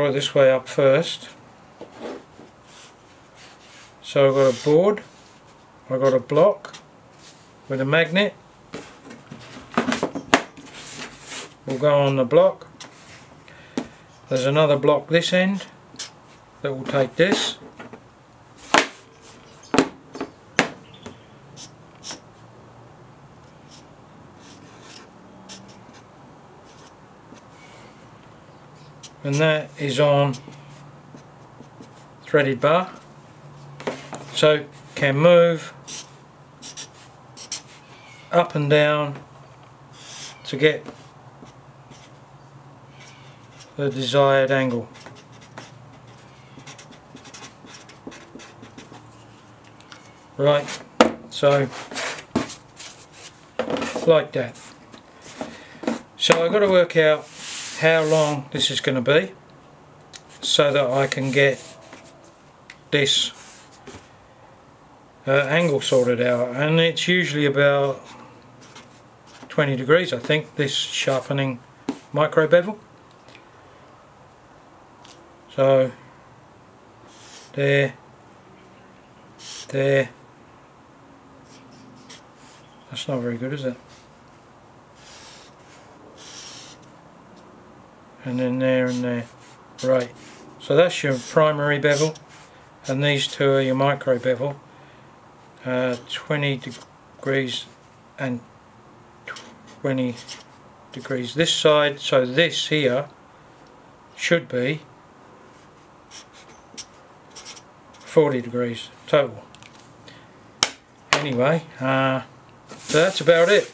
draw it this way up first. So I've got a board, I've got a block with a magnet. Will go on the block. There's another block this end that will take this. And that is on threaded bar, so can move up and down to get the desired angle. Right, so like that. So I've got to work out how long this is going to be so that I can get this angle sorted out, and it's usually about 20 degrees I think, this sharpening micro bevel. So there, that's not very good, is it? And then there and there. Right, so that's your primary bevel, and these two are your micro bevel. 20 degrees and 20 degrees this side, so this here should be 40 degrees total. Anyway, so that's about it.